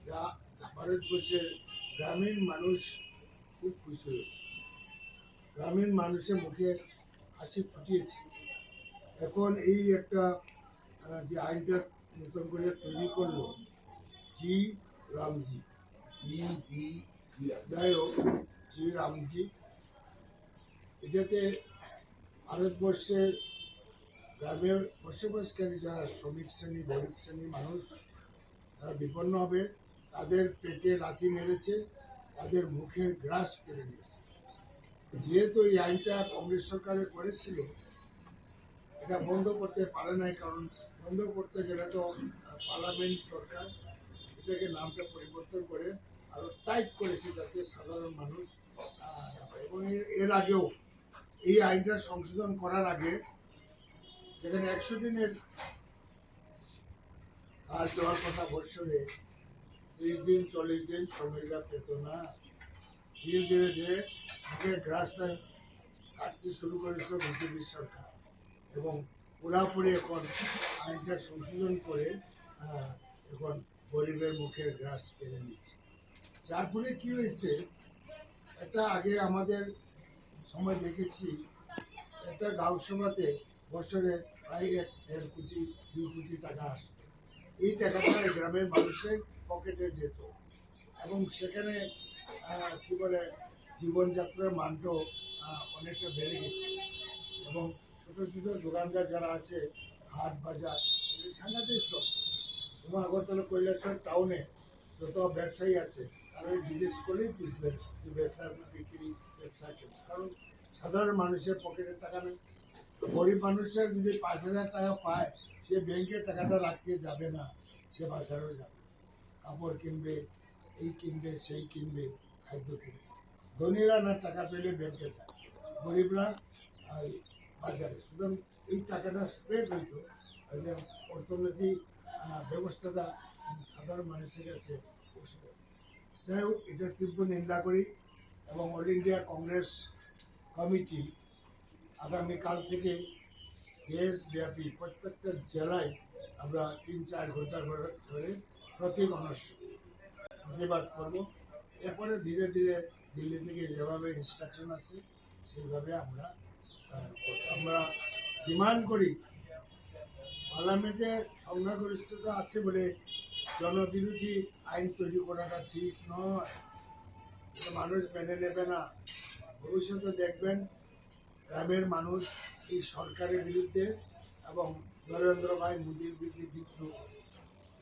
যা ভারতবর্ষের গ্রামীণ মানুষ খুব খুশি হয়েছে। গ্রামীণ মানুষের মুখে হাসি ফুটিয়েছে। এখন এই একটা যে আইনটা নতুন করে তৈরি করলো জি রামজি, যাই হোক জি রামজি, এটাতে ভারতবর্ষের গ্রামের বসবাসকারী যারা শ্রমিক শ্রেণী, গরিব শ্রেণী মানুষ, তারা বিপন্ন হবে। তাদের পেটে লাথি মেরেছে, তাদের মুখের গ্রাস কেড়ে নিয়েছে। যেহেতু এই আইনটা কংগ্রেস সরকারে করেছিল, এটা বন্ধ করতে পারে নাই, কারণ বন্ধ করতে গেলে তো পার্লামেন্ট দরকার। এটাকে নামটা পরিবর্তন করে আরো টাইট করেছে যাতে সাধারণ মানুষ না পায়। এবং এর আগেও এই আইনটা সংশোধন করার আগে যেখানে 100 দিনের কাজ দেওয়ার কথা বৎসরে 30 দিন 40 দিন শ্রমিকরা পেত না। ধীরে ধীরে ধীরে মুখের গ্রাসটা কাটতে শুরু করেছিল বিজেপি সরকার, এবং পুরাপুরি এখন আইনটা সংশোধন করে এখন গরিবের মুখের গ্রাস কেড়ে নিচ্ছে। যার ফলে কি হয়েছে, একটা আগে আমাদের সময় দেখেছি একটা গাঁও সভাতে বছরে প্রায় 1.5 কোটি 2 কোটি টাকা আসতো। এই টাকাটা গ্রামের মানুষের পকেটে যেত, এবং সেখানে কি বলে জীবনযাত্রার মানটাও অনেকটা বেড়ে গেছে। এবং ছোট ছোট দোকানদার যারা আছে, হাট বাজার, সাংঘাতিক চলত। এবং আগরতলা কৈলাসহর টাউনে যত ব্যবসায়ী আছে তারা জিজ্ঞেস করলেই বুঝবেন যে ব্যবসা বিক্রি ব্যবসা কেন। কারণ সাধারণ মানুষের পকেটে টাকা নেই। গরিব মানুষের যদি 5,000 টাকা পায়, সে ব্যাংকে টাকাটা রাখতে যাবে না, সে বাজারেও যাবে, কাপড় কিনবে, এই কিনবে সেই কিনবে, খাদ্য কিনবে। ধনীরা না টাকা পেলে ব্যাংকে যায়, গরিবরা বাজারে। সুতরাং এই টাকাটা স্প্রেড হইতো, অর্থনৈতিক ব্যবস্থাটা সাধারণ মানুষের কাছে পৌঁছে যাবে। যাই হোক, এটা তীব্র নিন্দা করি, এবং অল ইন্ডিয়া কংগ্রেস কমিটি আগামীকাল থেকে দেশব্যাপী প্রত্যেকটা জেলায় আমরা 3-4 ঘন্টা ধরে প্রতীক প্রতিবাদ করব। এরপরে ধীরে ধীরে দিল্লি থেকে যেভাবে ইনস্ট্রাকশন আছে সেইভাবে আমরা ডিমান্ড করি, পার্লামেন্টে সংখ্যাগরিষ্ঠতা আছে বলে জনবিরোধী আইন তৈরি করাটা ঠিক নয়। মানুষ মেনে নেবে না। ভবিষ্যতে দেখবেন গ্রামের মানুষ এই সরকারের বিরুদ্ধে এবং নরেন্দ্র ভাই মোদীর বিরুদ্ধে বিদ্রোহ